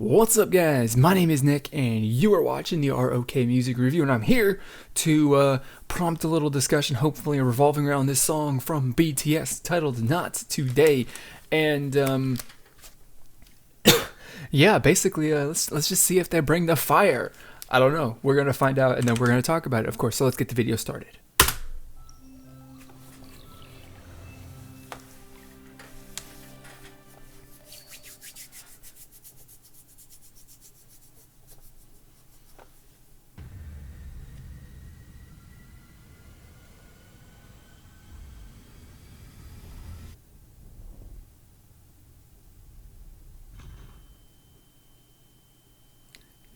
What's up, guys? My name is Nick, and you are watching the ROK Music Review, and I'm here to prompt a little discussion, hopefully revolving around this song from BTS titled "Not Today." And yeah, basically, let's just see if they bring the fire. I don't know. We're gonna find out, and then we're gonna talk about it, of course. So let's get the video started.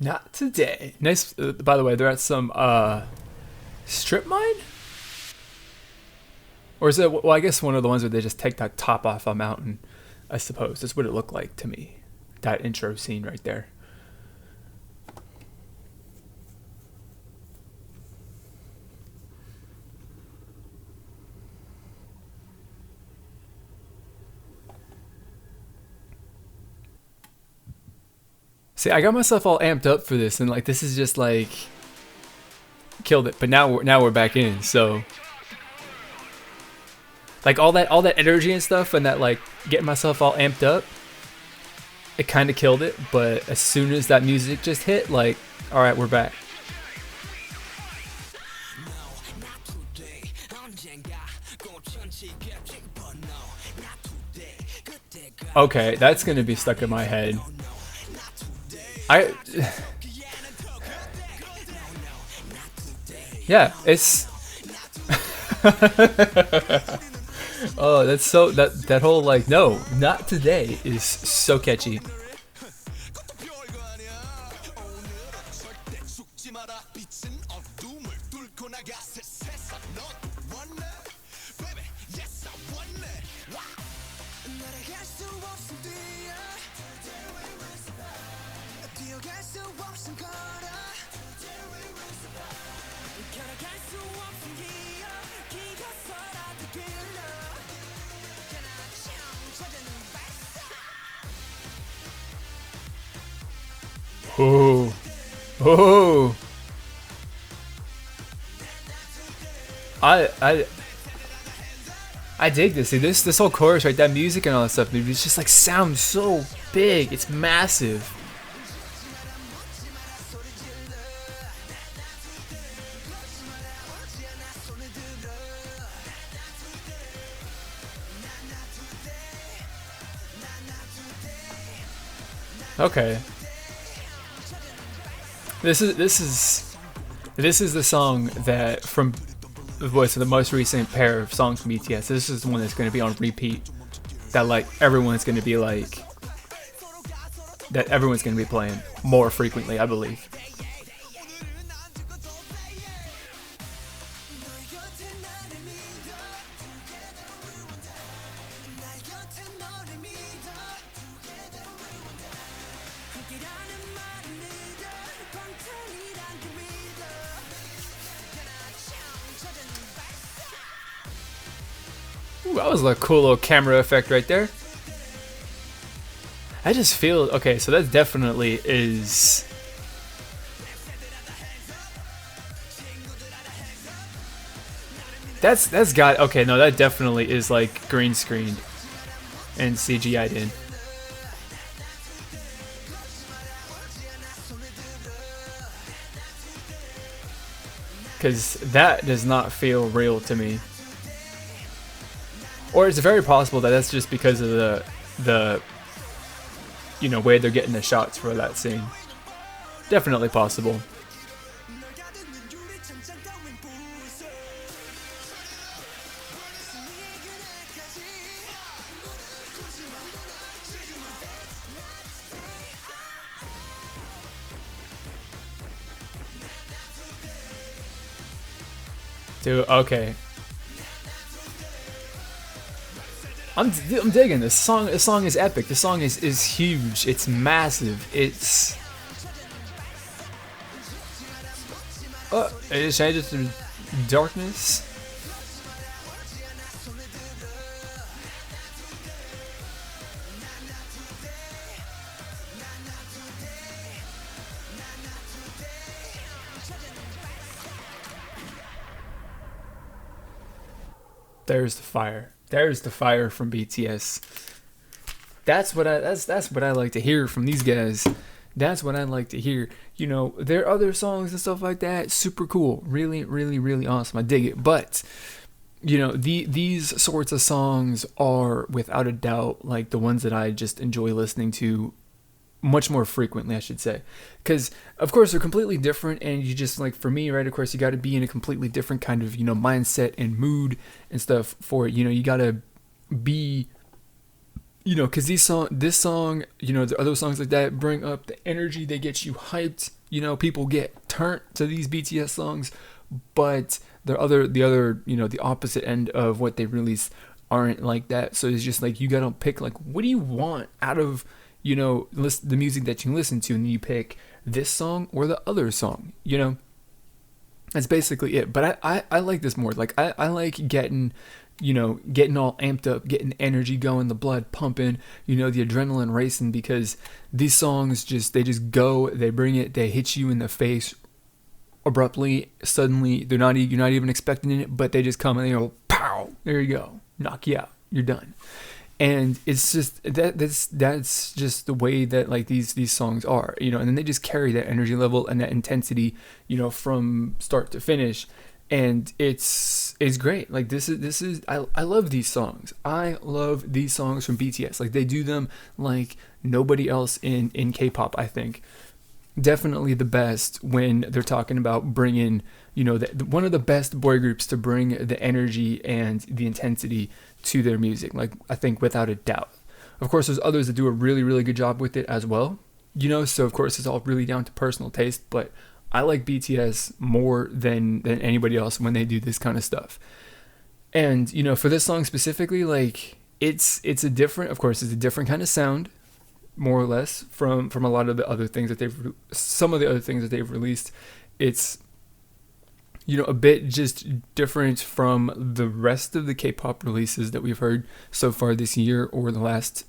Not today. Nice. By the way, they're at some strip mine, or is it? Well, I guess one of the ones where they just take that top off a mountain. I suppose that's what it looked like to me. That intro scene right there. See, I got myself all amped up for this, and like this is just like killed it. But now we're back in, so like all that energy and stuff, and that like getting myself all amped up, it kind of killed it. But as soon as that music just hit, like, all right, we're back. Okay, that's gonna be stuck in my head. Yeah, it's oh, that's so that whole like no, not today is so catchy. Oh, oh! I dig this. See, this whole chorus, right? That music and all that stuff, dude, it's just like sounds so big. It's massive. Okay. This is the song that from was the most recent pair of songs from BTS. This is the one that's going to be on repeat. That like everyone's going to be like that everyone's going to be playing more frequently, I believe. Ooh, that was a cool little camera effect right there. I just feel okay, so that definitely is. That's got okay. No, that definitely is like green screened and CGI'd in. Because that does not feel real to me. Or it's very possible that that's just because of the you know way they're getting the shots for that scene. Definitely possible. Dude, okay. I'm digging this song. This song is epic. This song is huge. It's massive. It changes to darkness. There's the fire. There's the fire from BTS. That's what I like to hear from these guys. That's what I like to hear. You know, their other songs and stuff like that, super cool. Really, really, really awesome. I dig it. But, you know, these sorts of songs are without a doubt like the ones that I just enjoy listening to much more frequently, I should say. Because, of course, they're completely different, and you just, like, for me, right, of course, you got to be in a completely different kind of, you know, mindset and mood and stuff for it. You know, you got to be, you know, because this song, you know, the other songs like that bring up the energy, they get you hyped. You know, people get turned to these BTS songs, but the other, you know, the opposite end of what they release aren't like that. So it's just like, you got to pick, like, what do you want out of, you know, the music that you listen to, and then you pick this song or the other song, you know. That's basically it. But I like this more. Like, I like getting all amped up, getting energy going, the blood pumping, you know, the adrenaline racing, because these songs they just go, they bring it, they hit you in the face abruptly, suddenly. You're not even expecting it, but they just come and they go, pow, there you go, knock you out, you're done. And it's just that's just the way that, like, these songs are, you know, and then they just carry that energy level and that intensity, you know, from start to finish. And it's great. Like, this is I love these songs. I love these songs from BTS. Like, they do them like nobody else in K-pop, I think. Definitely the best when they're talking about bringing, you know, one of the best boy groups to bring the energy and the intensity to their music. Like, I think without a doubt. Of course, there's others that do a really, really good job with it as well. You know, so of course it's all really down to personal taste, but I like BTS more than anybody else when they do this kind of stuff. And, you know, for this song specifically, like, it's a different kind of sound, more or less, from a lot of the other things that some of the other things that they've released. It's, you know, a bit just different from the rest of the K-pop releases that we've heard so far this year or in the last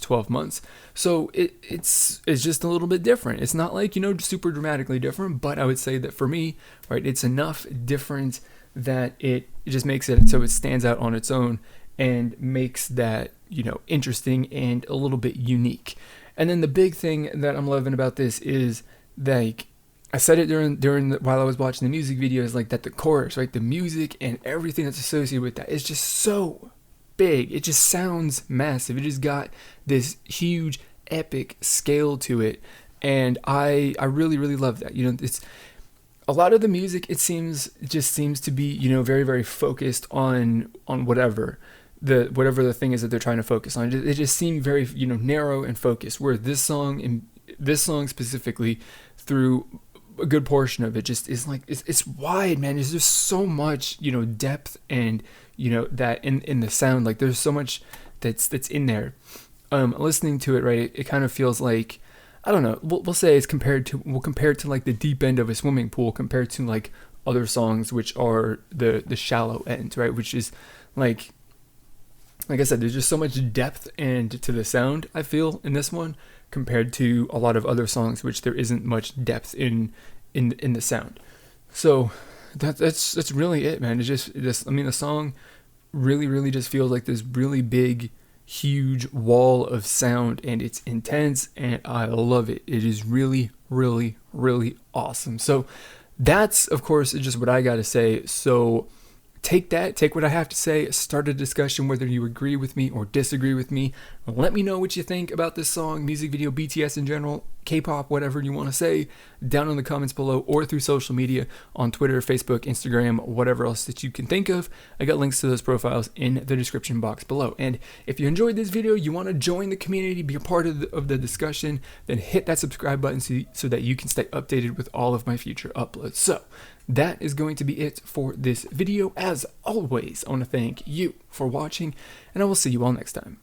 12 months. So it's just a little bit different. It's not like, you know, super dramatically different, but I would say that for me, right, it's enough different that it just makes it so it stands out on its own and makes that, you know, interesting and a little bit unique. And then the big thing that I'm loving about this is, like, I said it while I was watching the music videos, like, that the chorus, right, the music and everything that's associated with that is just so big. It just sounds massive. It just got this huge epic scale to it, and I really, really love that. You know, it's a lot of the music, it just seems to be, you know, very, very focused on whatever the thing is that they're trying to focus on. It just seemed very, you know, narrow and focused, where this song specifically, through a good portion of it, just is like, it's wide, man. There's just so much, you know, depth, and, you know, that in the sound, like, there's so much that's in there. Listening to it, right, it kind of feels like, I don't know, we'll say it's compared to like the deep end of a swimming pool, compared to like other songs which are the shallow end, right, which is like I said, there's just so much depth and to the sound, I feel, in this one, compared to a lot of other songs which there isn't much depth in the sound. So that's really it, man. It's just I mean, the song really, really just feels like this really big, huge wall of sound, and it's intense, and I love it. It is really, really, really awesome. So that's, of course, just what I gotta say. So take what I have to say, start a discussion whether you agree with me or disagree with me. Let me know what you think about this song, music video, BTS in general, K-pop, whatever you want to say, down in the comments below, or through social media on Twitter, Facebook, Instagram, whatever else that you can think of. I got links to those profiles in the description box below. And if you enjoyed this video, you want to join the community, be a part of the discussion, then hit that subscribe button so that you can stay updated with all of my future uploads. So that is going to be it for this video. As always, I want to thank you for watching, and I will see you all next time.